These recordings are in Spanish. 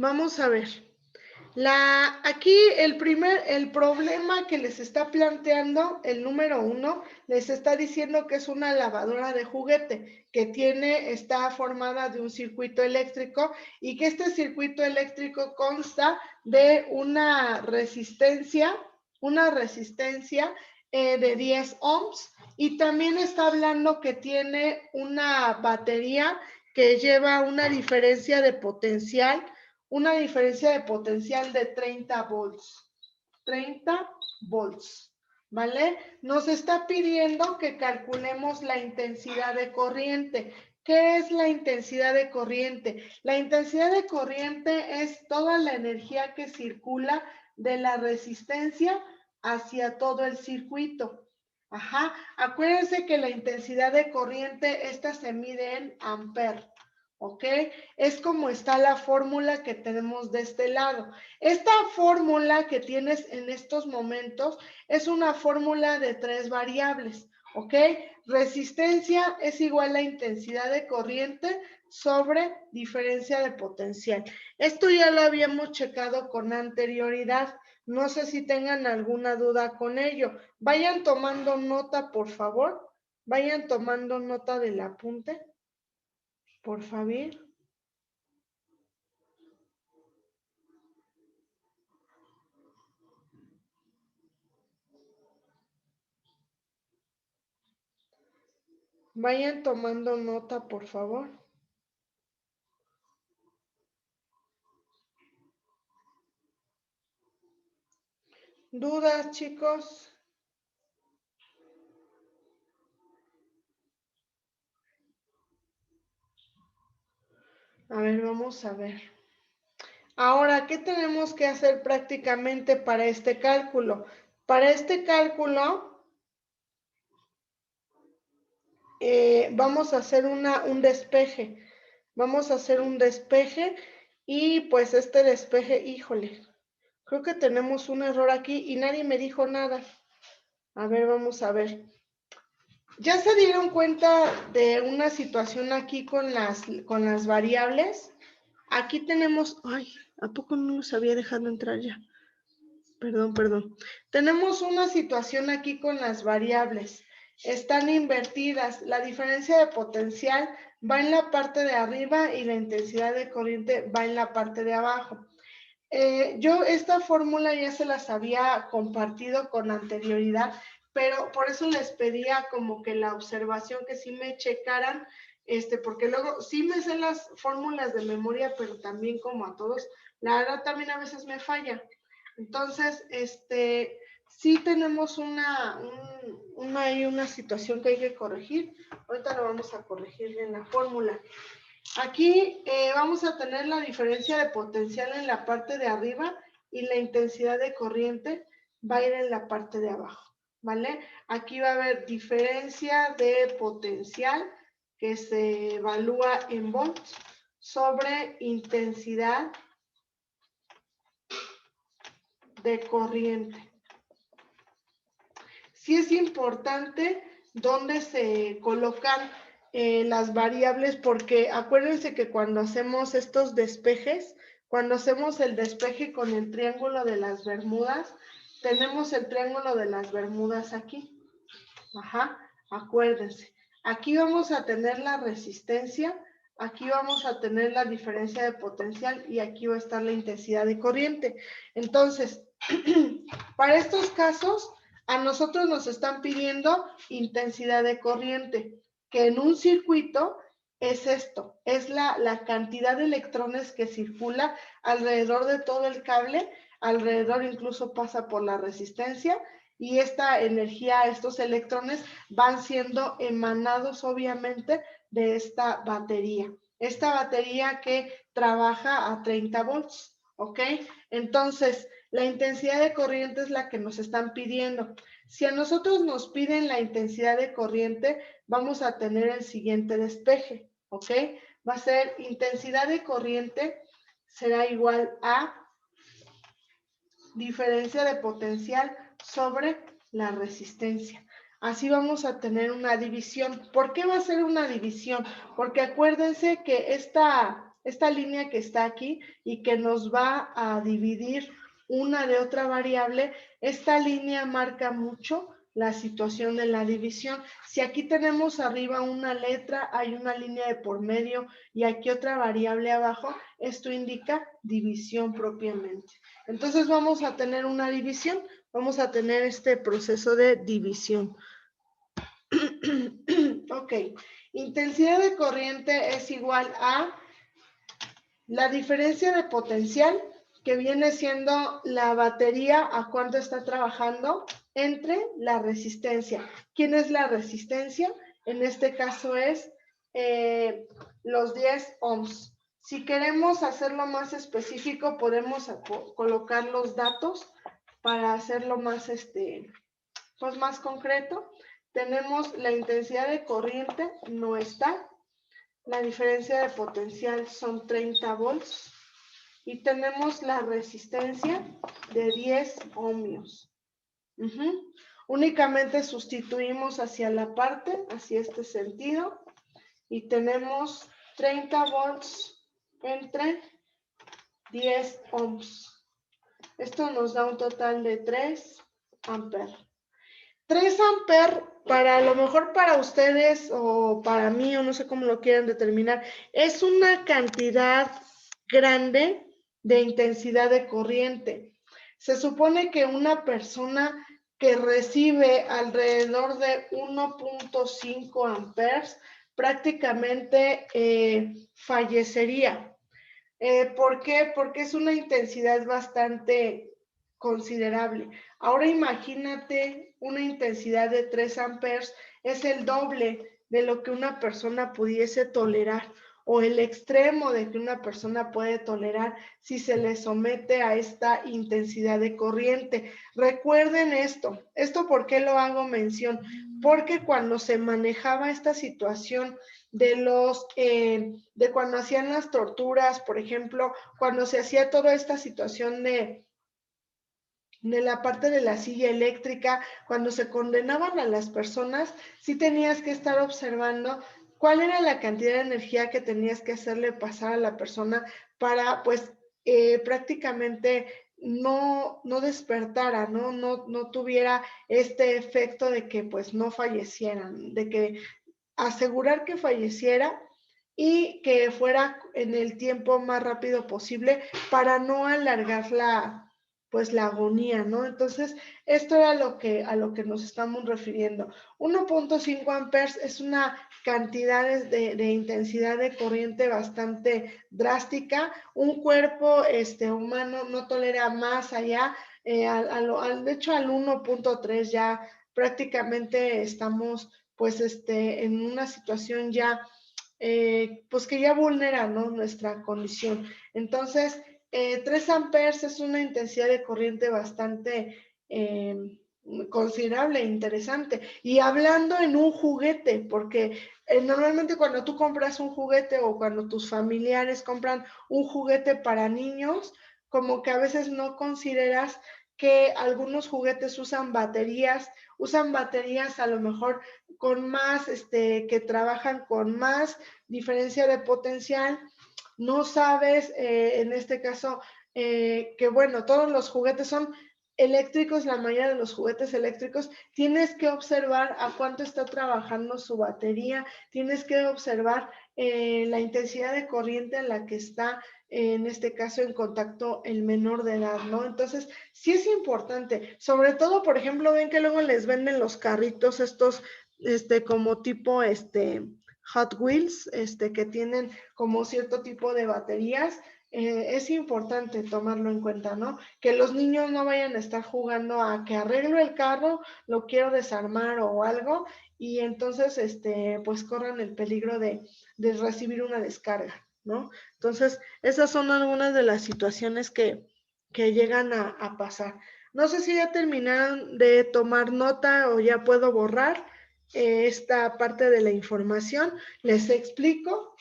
Vamos a ver. Aquí el problema que les está planteando, el número 1, les está diciendo que es una lavadora de juguete, que está formada de un circuito eléctrico y que este circuito eléctrico consta de una resistencia de 10 ohms, y también está hablando que tiene una batería que lleva una diferencia de potencial de 30 volts. 30 volts, ¿vale? Nos está pidiendo que calculemos la intensidad de corriente. ¿Qué es la intensidad de corriente? La intensidad de corriente es toda la energía que circula de la resistencia hacia todo el circuito. Ajá. Acuérdense que la intensidad de corriente, esta se mide en amperes. ¿Ok? Es como está la fórmula que tenemos de este lado. Esta fórmula que tienes en estos momentos es una fórmula de 3 variables, ¿ok? Resistencia es igual a intensidad de corriente sobre diferencia de potencial. Esto ya lo habíamos checado con anterioridad. No sé si tengan alguna duda con ello. Vayan tomando nota, por favor. Vayan tomando nota del apunte, por favor. Vayan tomando nota, por favor. ¿Dudas, chicos? A ver, vamos a ver. Ahora, ¿qué tenemos que hacer prácticamente para este cálculo? Para este cálculo, vamos a hacer un despeje. Vamos a hacer un despeje y pues este despeje, híjole, creo que tenemos un error aquí y nadie me dijo nada. A ver, vamos a ver. ¿Ya se dieron cuenta de una situación aquí con las variables? Aquí tenemos, ay, ¿a poco no los había dejado entrar ya? Perdón. Tenemos una situación aquí con las variables. Están invertidas. La diferencia de potencial va en la parte de arriba y la intensidad de corriente va en la parte de abajo. Yo esta fórmula ya se las había compartido con anterioridad, pero por eso les pedía como que la observación, que sí me checaran, porque luego sí me sé las fórmulas de memoria, pero también como a todos, la verdad también a veces me falla. Entonces, sí tenemos una situación que hay que corregir. Ahorita lo vamos a corregir en la fórmula. Aquí vamos a tener la diferencia de potencial en la parte de arriba y la intensidad de corriente va a ir en la parte de abajo, ¿vale? Aquí va a haber diferencia de potencial que se evalúa en volts sobre intensidad de corriente. Sí es importante dónde se colocan las variables, porque acuérdense que cuando hacemos estos despejes, cuando hacemos el despeje con el triángulo de las Bermudas, tenemos el triángulo de las Bermudas aquí. Ajá, acuérdense. Aquí vamos a tener la resistencia, aquí vamos a tener la diferencia de potencial y aquí va a estar la intensidad de corriente. Entonces, para estos casos, a nosotros nos están pidiendo intensidad de corriente, que en un circuito es esto, es la cantidad de electrones que circula alrededor de todo el cable, alrededor incluso pasa por la resistencia, y esta energía, estos electrones van siendo emanados obviamente de esta batería. Esta batería que trabaja a 30 volts, ¿ok? Entonces, la intensidad de corriente es la que nos están pidiendo. Si a nosotros nos piden la intensidad de corriente, vamos a tener el siguiente despeje, ¿ok? Va a ser intensidad de corriente será igual a diferencia de potencial sobre la resistencia. Así vamos a tener una división. ¿Por qué va a ser una división? Porque acuérdense que esta esta línea que está aquí y que nos va a dividir una de otra variable, esta línea marca mucho la situación de la división. Si aquí tenemos arriba una letra, hay una línea de por medio y aquí otra variable abajo, esto indica división propiamente. Entonces vamos a tener una división, vamos a tener este proceso de división. Ok, intensidad de corriente es igual a la diferencia de potencial, que viene siendo la batería a cuánto está trabajando, entre la resistencia. ¿Quién es la resistencia? En este caso es los 10 ohms. Si queremos hacerlo más específico, podemos colocar los datos para hacerlo más, pues más concreto. Tenemos la intensidad de corriente, no está. La diferencia de potencial son 30 volts. Y tenemos la resistencia de 10 ohmios. Únicamente sustituimos hacia la parte, hacia este sentido, y tenemos 30 volts entre 10 ohms. Esto nos da un total de 3 amperes. 3 amperes, para a lo mejor para ustedes o para mí, o no sé cómo lo quieran determinar, es una cantidad grande de intensidad de corriente. Se supone que una persona que recibe alrededor de 1.5 amperes prácticamente fallecería. ¿Por qué? Porque es una intensidad bastante considerable. Ahora imagínate una intensidad de 3 amperes, es el doble de lo que una persona pudiese tolerar o el extremo de que una persona puede tolerar si se le somete a esta intensidad de corriente. Recuerden esto. ¿Por qué lo hago mención? Porque cuando se manejaba esta situación de cuando hacían las torturas, por ejemplo, cuando se hacía toda esta situación de la parte de la silla eléctrica, cuando se condenaban a las personas, sí tenías que estar observando cuál era la cantidad de energía que tenías que hacerle pasar a la persona para, pues, prácticamente no despertara, no tuviera este efecto de que, pues, no fallecieran, de que asegurar que falleciera y que fuera en el tiempo más rápido posible para no alargar pues la agonía, ¿no? Entonces, esto era a lo que nos estamos refiriendo. 1.5 amperes es una cantidad de intensidad de corriente bastante drástica. Un cuerpo humano no tolera más allá, de hecho al 1.3 ya prácticamente estamos pues en una situación ya pues que ya vulnera, ¿no?, nuestra condición. Entonces, 3 amperes es una intensidad de corriente bastante considerable e interesante. Y hablando en un juguete, porque normalmente cuando tú compras un juguete o cuando tus familiares compran un juguete para niños, como que a veces no consideras que algunos juguetes usan baterías a lo mejor con más, que trabajan con más diferencia de potencial. No sabes, en este caso, que bueno, todos los juguetes son eléctricos, la mayoría de los juguetes eléctricos, tienes que observar a cuánto está trabajando su batería, tienes que observar la intensidad de corriente en la que está, en este caso, en contacto el menor de edad, ¿no? Entonces, sí es importante, sobre todo, por ejemplo, ven que luego les venden los carritos estos, como tipo, Hot Wheels, que tienen como cierto tipo de baterías. Es importante tomarlo en cuenta, ¿no? Que los niños no vayan a estar jugando a que arreglo el carro, lo quiero desarmar o algo, y entonces, pues corran el peligro de recibir una descarga, ¿no? Entonces, esas son algunas de las situaciones que llegan a pasar. No sé si ya terminaron de tomar nota o ya puedo borrar esta parte de la información. Les explico.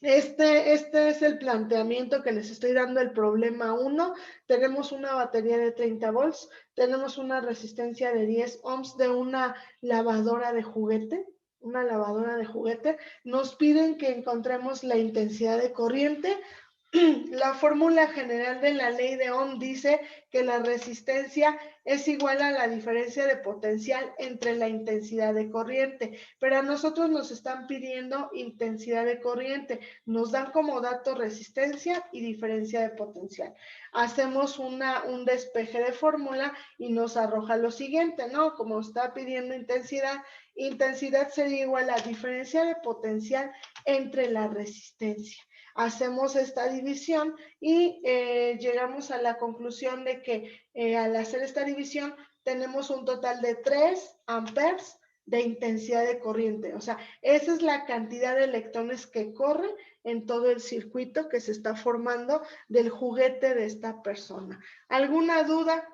Este es el planteamiento que les estoy dando, el problema 1. Tenemos una batería de 30 volts, tenemos una resistencia de 10 ohms de una lavadora de juguete, una lavadora de juguete, nos piden que encontremos la intensidad de corriente. La fórmula general de la ley de Ohm dice que la resistencia es igual a la diferencia de potencial entre la intensidad de corriente, pero a nosotros nos están pidiendo intensidad de corriente, nos dan como dato resistencia y diferencia de potencial. Hacemos un despeje de fórmula y nos arroja lo siguiente, ¿no? Como está pidiendo intensidad, intensidad sería igual a diferencia de potencial entre la resistencia. Hacemos esta división y llegamos a la conclusión de que al hacer esta división tenemos un total de 3 amperes de intensidad de corriente. O sea, esa es la cantidad de electrones que corren en todo el circuito que se está formando del juguete de esta persona. ¿Alguna duda?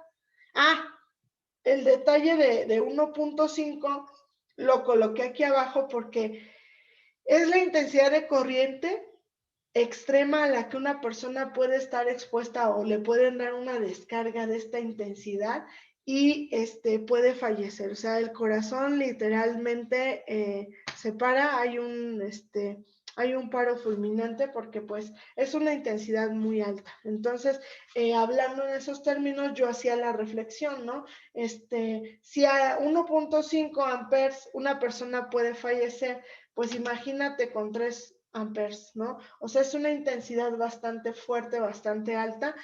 El detalle de 1.5 lo coloqué aquí abajo porque es la intensidad de corriente extrema a la que una persona puede estar expuesta o le pueden dar una descarga de esta intensidad y puede fallecer. O sea, el corazón literalmente se para, hay un paro fulminante porque pues es una intensidad muy alta. Entonces, hablando en esos términos, yo hacía la reflexión, ¿no? Si a 1.5 amperes una persona puede fallecer, pues imagínate con 3 amperes, ¿no? O sea, es una intensidad bastante fuerte, bastante alta,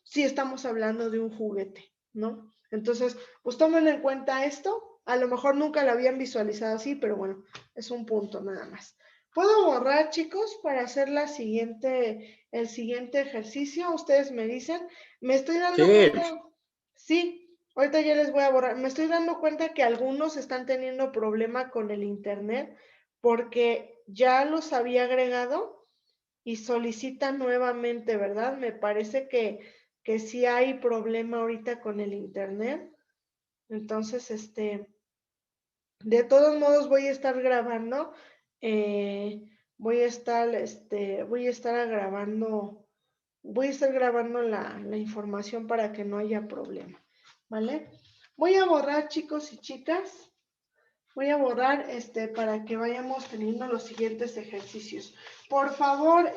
si estamos hablando de un juguete, ¿no? Entonces, pues tomen en cuenta esto. A lo mejor nunca lo habían visualizado así, pero bueno, es un punto nada más. ¿Puedo borrar, chicos, para hacer el siguiente ejercicio? Ustedes me dicen. Me estoy dando Sí. cuenta. Sí, ahorita ya les voy a borrar. Me estoy dando cuenta que algunos están teniendo problema con el internet porque ya los había agregado y solicitan nuevamente, ¿verdad? Me parece que sí hay problema ahorita con el internet. Entonces, de todos modos voy a estar grabando, voy a estar grabando la información para que no haya problema, ¿vale? Voy a borrar, chicos y chicas. Voy a borrar para que vayamos teniendo los siguientes ejercicios. Por favor,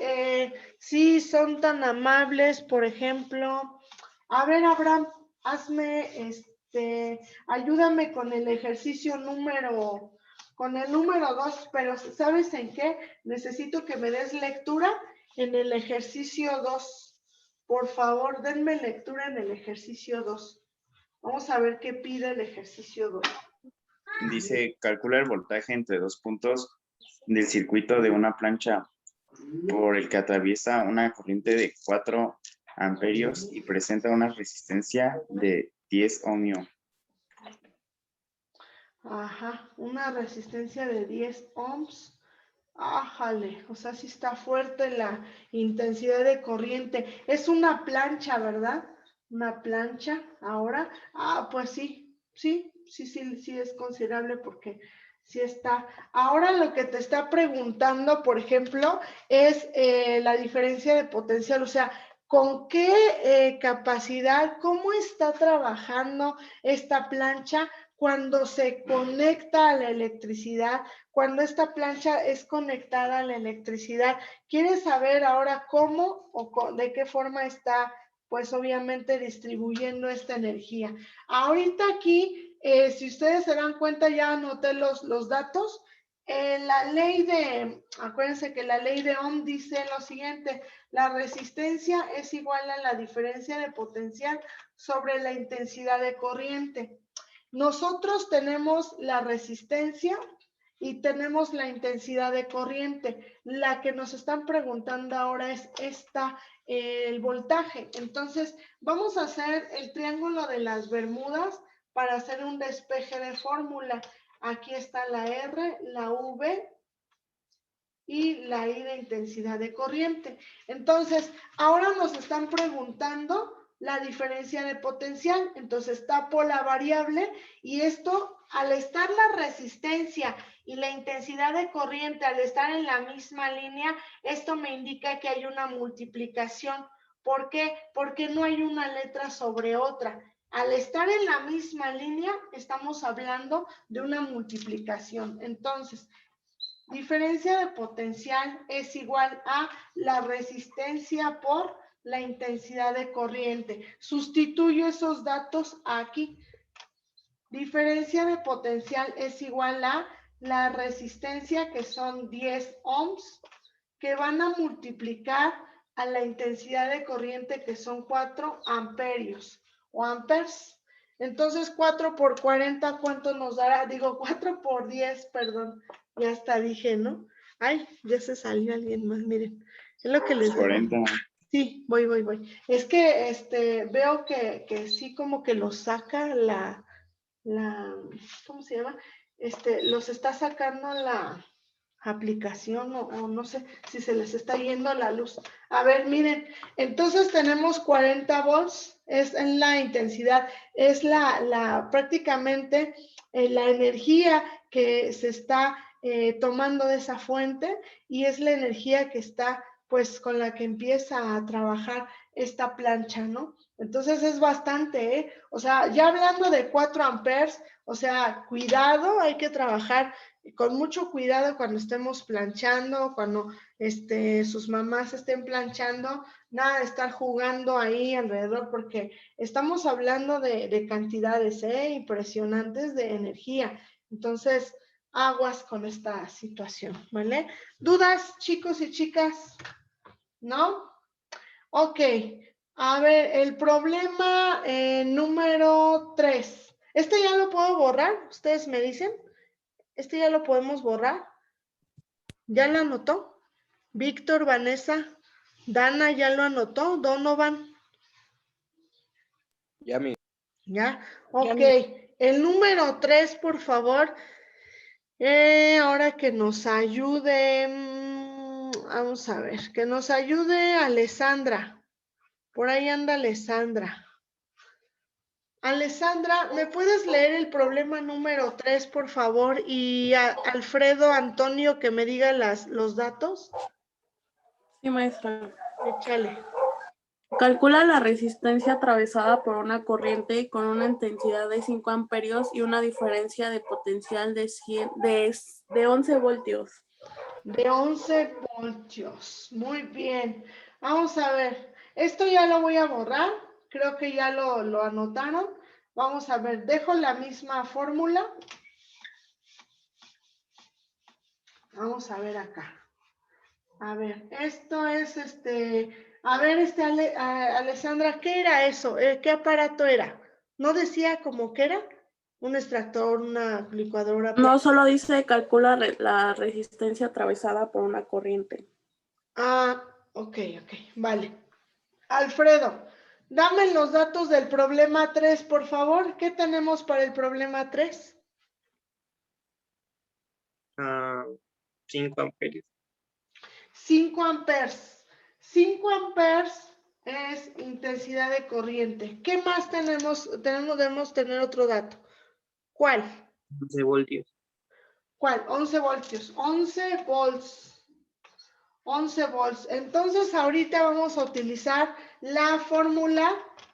si son tan amables, por ejemplo, a ver, Abraham, ayúdame con el ejercicio con el número 2, pero ¿sabes en qué? Necesito que me des lectura en el ejercicio 2. Por favor, denme lectura en el ejercicio 2. Vamos a ver qué pide el ejercicio 2. Dice, calcula el voltaje entre dos puntos del circuito de una plancha por el que atraviesa una corriente de 4 amperios y presenta una resistencia de 10 ohmios. Ajá, una resistencia de 10 ohms. Ájale, o sea, sí está fuerte la intensidad de corriente. Es una plancha, ¿verdad? Una plancha ahora. Pues sí es considerable porque sí está. Ahora lo que te está preguntando, por ejemplo, es la diferencia de potencial, o sea, ¿con qué capacidad, cómo está trabajando esta plancha cuando se conecta a la electricidad? Cuando esta plancha es conectada a la electricidad, ¿quieres saber ahora cómo o de qué forma está, pues obviamente distribuyendo esta energía? Ahorita aquí, si ustedes se dan cuenta, ya anoté los datos. Acuérdense que la ley de Ohm dice lo siguiente: la resistencia es igual a la diferencia de potencial sobre la intensidad de corriente. Nosotros tenemos la resistencia y tenemos la intensidad de corriente. La que nos están preguntando ahora es el voltaje. Entonces, vamos a hacer el triángulo de las Bermudas para hacer un despeje de fórmula. Aquí está la R, la V y la I de intensidad de corriente. Entonces, ahora nos están preguntando la diferencia de potencial. Entonces, tapo la variable y esto, al estar la resistencia y la intensidad de corriente, al estar en la misma línea, esto me indica que hay una multiplicación. ¿Por qué? Porque no hay una letra sobre otra. Al estar en la misma línea, estamos hablando de una multiplicación. Entonces, diferencia de potencial es igual a la resistencia por la intensidad de corriente. Sustituyo esos datos aquí. Diferencia de potencial es igual a la resistencia, que son 10 ohms, que van a multiplicar a la intensidad de corriente, que son 4 amperios o amperes. Entonces, 4 por 40, ¿cuánto nos dará? Digo, 4 por 10, perdón. Ya hasta dije, ¿no? Ay, ya se salió alguien más, miren. Es lo que les digo. 40. Sí, voy. Es que veo que sí como que lo saca ¿cómo se llama? Los está sacando la aplicación o no sé si se les está yendo la luz. A ver, miren, entonces tenemos 40 volts, es en la intensidad, es prácticamente la energía que se está tomando de esa fuente, y es la energía que está, pues, con la que empieza a trabajar esta plancha, ¿no? Entonces es bastante, ¿eh? O sea, ya hablando de 4 amperes, o sea, cuidado, hay que trabajar con mucho cuidado cuando estemos planchando, cuando sus mamás estén planchando, nada de estar jugando ahí alrededor, porque estamos hablando de cantidades impresionantes de energía. Entonces, aguas con esta situación, ¿vale? ¿Dudas, chicos y chicas? ¿No? Ok. A ver, el problema número 3. ¿Este ya lo puedo borrar? ¿Ustedes me dicen? ¿Este ya lo podemos borrar? ¿Ya lo anotó? Víctor, Vanessa, Dana, ¿ya lo anotó? Donovan. Ya, mi. ¿Ya? Ok. El número 3, por favor. Ahora que nos ayude. Vamos a ver. Que nos ayude Alessandra. Por ahí anda Alessandra. Alessandra, ¿me puedes leer el problema número 3, por favor? Y Alfredo, Antonio, que me diga los datos. Sí, maestra. Échale. Calcula la resistencia atravesada por una corriente con una intensidad de 5 amperios y una diferencia de potencial de 11 voltios. De 11 voltios. Muy bien. Vamos a ver. Esto ya lo voy a borrar. Creo que ya lo anotaron. Vamos a ver. Dejo la misma fórmula. Vamos a ver acá. A ver, esto es A ver, Alessandra, ¿qué era eso? ¿Qué aparato era? ¿No decía como que era? ¿Un extractor, una licuadora? No, solo dice calcula la resistencia atravesada por una corriente. Ah, ok, vale. Alfredo, dame los datos del problema 3, por favor. ¿Qué tenemos para el problema 3? 5 amperios. 5 amperes. 5 amperes es intensidad de corriente. ¿Qué más tenemos? Debemos tener otro dato. ¿Cuál? 11 voltios. ¿Cuál? 11 voltios. 11 volts. 11 volts. Entonces, ahorita vamos a utilizar la fórmula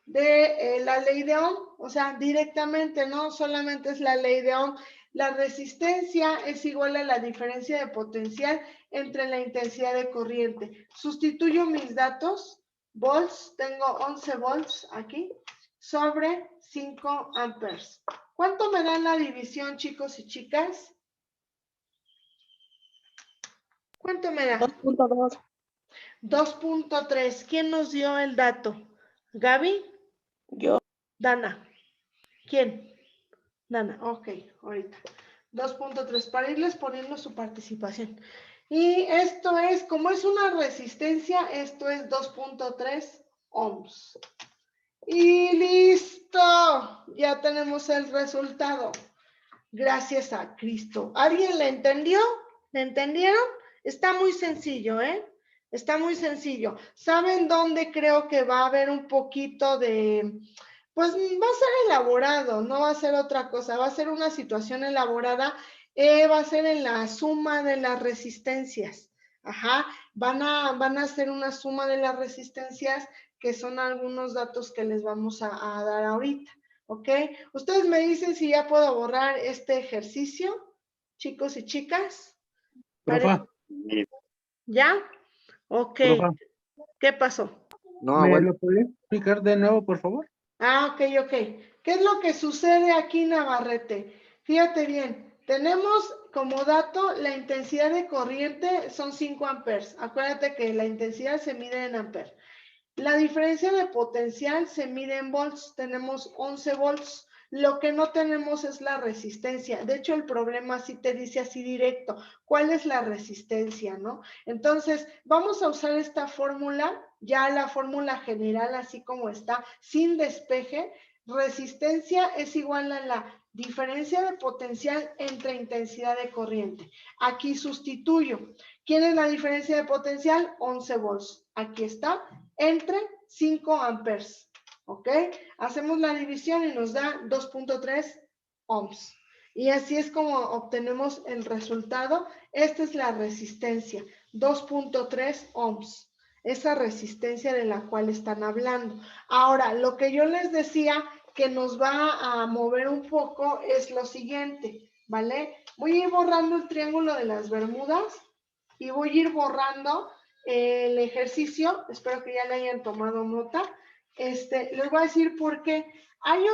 de la ley de Ohm. O sea, directamente, no solamente es la ley de Ohm. La resistencia es igual a la diferencia de potencial entre la intensidad de corriente. Sustituyo mis datos. Volts, tengo 11 volts aquí, sobre 5 amperes. ¿Cuánto me dan la división, chicos y chicas? ¿Cuánto me da? 2.2. 2.3. ¿Quién nos dio el dato? ¿Gaby? Yo. Dana. ¿Quién? Dana. Ok, ahorita. 2.3. Para irles poniendo su participación. Y esto es, como es una resistencia, esto es 2.3 ohms. Y listo. Ya tenemos el resultado. Gracias a Cristo. ¿Alguien le entendió? ¿Le entendieron? Está muy sencillo, ¿eh? Está muy sencillo. ¿Saben dónde creo que va a haber un poquito de... Pues va a ser elaborado, no va a ser otra cosa, va a ser una situación elaborada, va a ser en la suma de las resistencias. Ajá, van a hacer una suma de las resistencias, que son algunos datos que les vamos a dar ahorita. ¿Ok? Ustedes me dicen si ya puedo borrar este ejercicio, chicos y chicas. Profa, ¿Ya? Ok. profa, ¿Qué pasó? No, ¿me bueno, lo podría explicar de nuevo, por favor? Ah, ok, ok. ¿Qué es lo que sucede aquí, Navarrete? Fíjate bien, tenemos como dato la intensidad de corriente son 5 amperes. Acuérdate que la intensidad se mide en amperes. La diferencia de potencial se mide en volts. Tenemos 11 volts. Lo que no tenemos es la resistencia. De hecho, el problema sí te dice así directo. ¿Cuál es la resistencia, no? Entonces, vamos a usar esta fórmula, ya la fórmula general así como está, sin despeje. Resistencia es igual a la diferencia de potencial entre intensidad de corriente. Aquí sustituyo. ¿Quién es la diferencia de potencial? 11 volts. Aquí está, entre 5 amperes. ¿Ok? Hacemos la división y nos da 2.3 ohms. Y así es como obtenemos el resultado. Esta es la resistencia, 2.3 ohms. Esa resistencia de la cual están hablando. Ahora, lo que yo les decía que nos va a mover un poco es lo siguiente, ¿vale? Voy a ir borrando el triángulo de las Bermudas y voy a ir borrando el ejercicio. Espero que ya le hayan tomado nota. Les voy a decir por qué. Hay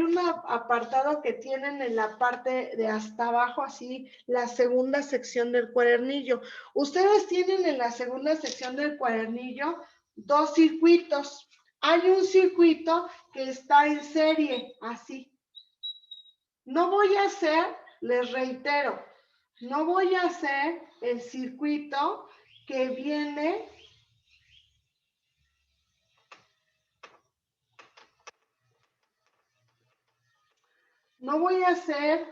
un apartado que tienen en la parte de hasta abajo, así, la segunda sección del cuadernillo. Ustedes tienen en la segunda sección del cuadernillo 2 circuitos. Hay un circuito que está en serie, así. No voy a hacer, les reitero, no voy a hacer el circuito que viene no voy a hacer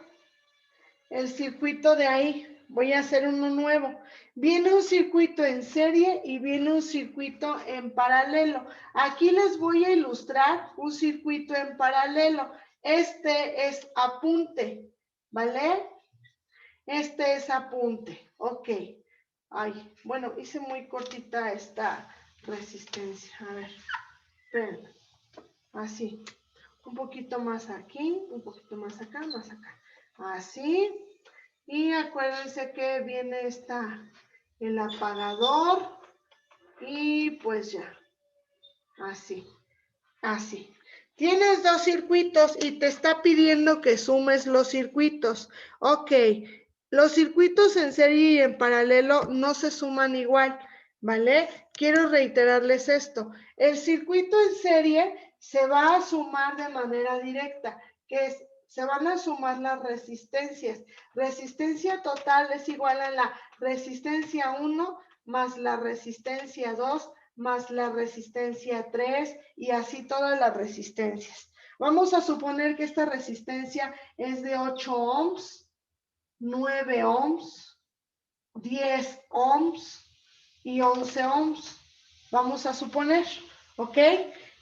el circuito de ahí, voy a hacer uno nuevo. Viene un circuito en serie y viene un circuito en paralelo. Aquí les voy a ilustrar un circuito en paralelo. Este es apunte, ¿vale? Este es apunte, ok. Ay, bueno, hice muy cortita esta resistencia. A ver, espérenme. Así. Un poquito más aquí, un poquito más acá, más acá. Así. Y acuérdense que viene el apagador. Y pues ya. Así. Así. Tienes 2 circuitos y te está pidiendo que sumes los circuitos. Ok. Los circuitos en serie y en paralelo no se suman igual, ¿vale? Quiero reiterarles esto. El circuito en serie se va a sumar de manera directa, se van a sumar las resistencias. Resistencia total es igual a la resistencia 1 más la resistencia 2 más la resistencia 3 y así todas las resistencias. Vamos a suponer que esta resistencia es de 8 ohms. 9 ohms, 10 ohms y 11 ohms. Vamos a suponer, ¿ok?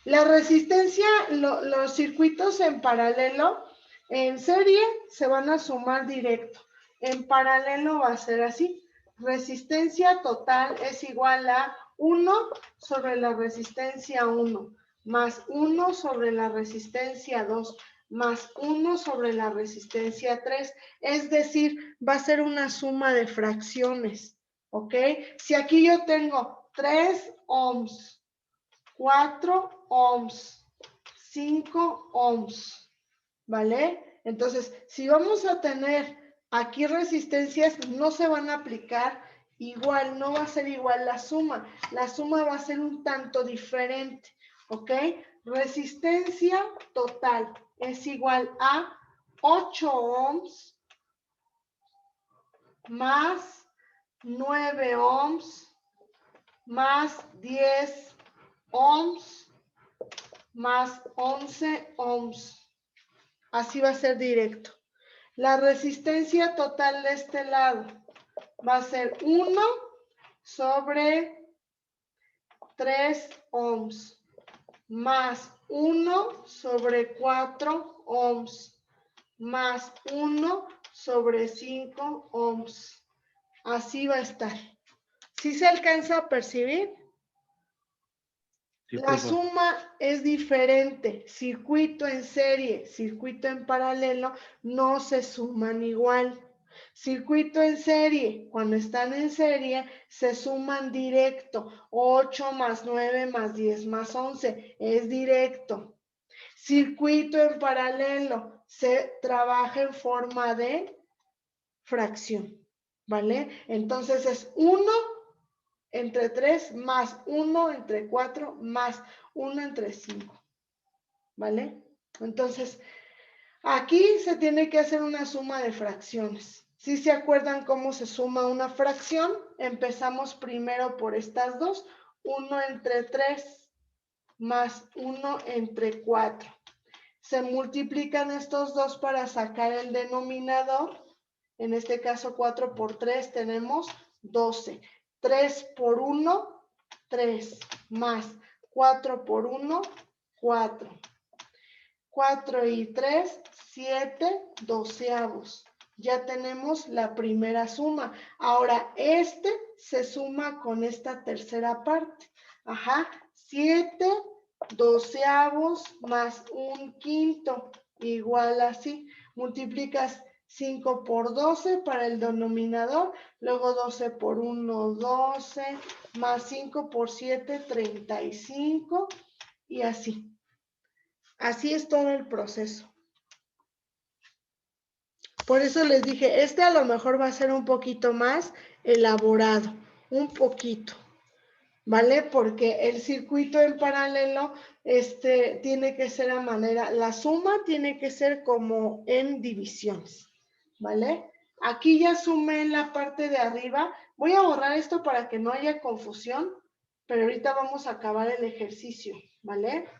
La resistencia, los circuitos en paralelo, en serie se van a sumar directo. En paralelo va a ser así. Resistencia total es igual a 1 sobre la resistencia 1, más 1 sobre la resistencia 2, más 1 sobre la resistencia 3, es decir, va a ser una suma de fracciones, ¿ok? Si aquí yo tengo 3 ohms, 4 ohms, 5 ohms, ¿vale? Entonces, si vamos a tener aquí resistencias, no se van a aplicar igual, no va a ser igual la suma va a ser un tanto diferente, ¿ok? Resistencia total es igual a 8 ohms más 9 ohms más 10 ohms más 11 ohms. Así va a ser directo. La resistencia total de este lado va a ser 1 sobre 3 ohms más 1 sobre 4 ohms más 1 sobre 5 ohms. Así va a estar. ¿Sí se alcanza a percibir? Sí, La profe. suma es diferente. Circuito en serie, circuito en paralelo, no se suman igual. Circuito en serie, cuando están en serie, se suman directo. 8 más 9 más 10 más 11 es directo. Circuito en paralelo, se trabaja en forma de fracción, ¿vale? Entonces es 1 entre 3 más 1 entre 4 más 1 entre 5, ¿vale? Entonces, aquí se tiene que hacer una suma de fracciones. Si se acuerdan cómo se suma una fracción, empezamos primero por estas dos, 1 entre 3 más 1 entre 4. Se multiplican estos dos para sacar el denominador. En este caso, 4 por 3 tenemos 12. 3 por 1, 3, más 4 por 1, 4. 4 y 3, 7 doceavos. Ya tenemos la primera suma. Ahora, este se suma con esta tercera parte. Ajá, 7 doceavos más un quinto, igual así. Multiplicas 5 por 12 para el denominador, luego 12 por 1, 12, más 5 por 7, 35, y así. Así es todo el proceso. Por eso les dije, este a lo mejor va a ser un poquito más elaborado, un poquito, ¿vale? Porque el circuito en paralelo, tiene que ser a manera, la suma tiene que ser como en divisiones, ¿vale? Aquí ya sumé en la parte de arriba. Voy a borrar esto para que no haya confusión, pero ahorita vamos a acabar el ejercicio, ¿vale?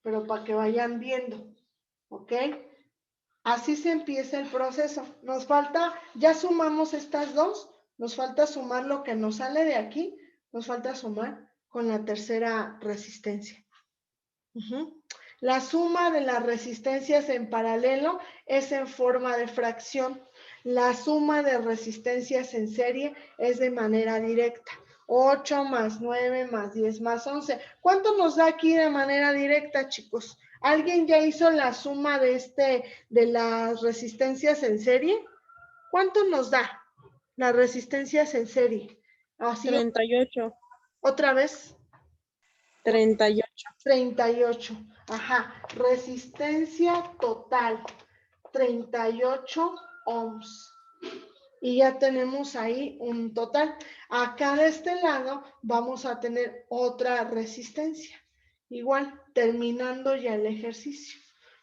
Pero para que vayan viendo, ¿ok? Así se empieza el proceso. Nos falta, ya sumamos estas dos, nos falta sumar lo que nos sale de aquí, nos falta sumar con la tercera resistencia. La suma de las resistencias en paralelo es en forma de fracción. La suma de resistencias en serie es de manera directa. 8 más 9 más 10 más 11. ¿Cuánto nos da aquí de manera directa, chicos? ¿Alguien ya hizo la suma de las resistencias en serie? ¿Cuánto nos da las resistencias en serie? Así, 38. otra vez. 38. 38. Ajá. Resistencia total. 38 ohms. Y ya tenemos ahí un total. Acá de este lado vamos a tener otra resistencia. Igual, terminando ya el ejercicio.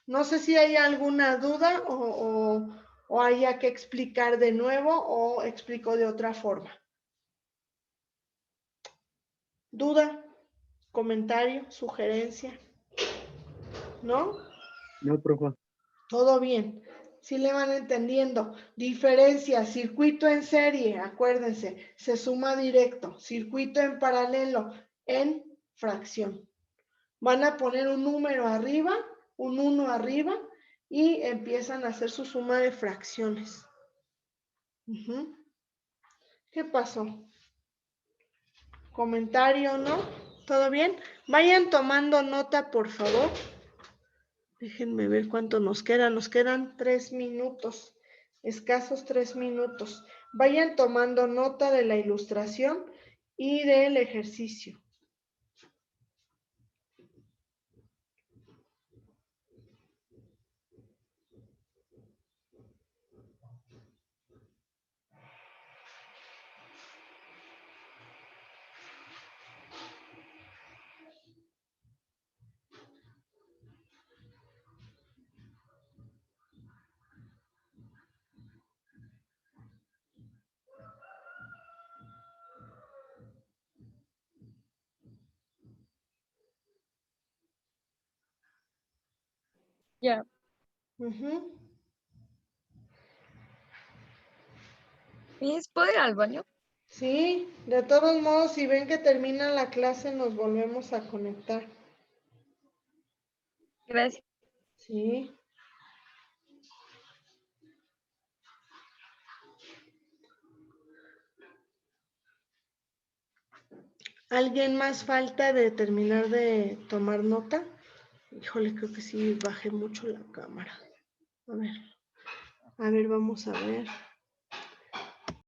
No sé si hay alguna duda o haya que explicar de nuevo o explico de otra forma. ¿Duda? ¿Comentario? ¿Sugerencia? ¿No? No, profe. Todo bien. Si le van entendiendo. Diferencia, circuito en serie, acuérdense, se suma directo. Circuito en paralelo, en fracción. Van a poner un número arriba, un 1 arriba, y empiezan a hacer su suma de fracciones. ¿Qué pasó? ¿Comentario, no? ¿Todo bien? Vayan tomando nota, por favor. Déjenme ver cuánto nos queda. Nos quedan 3 minutos, escasos 3 minutos. Vayan tomando nota de la ilustración y del ejercicio. Ya. Miss, ¿puedo ir al baño? Sí, de todos modos, si ven que termina la clase, nos volvemos a conectar. Gracias. Sí. ¿Alguien más falta de terminar de tomar nota? Híjole, creo que sí bajé mucho la cámara. A ver, vamos a ver.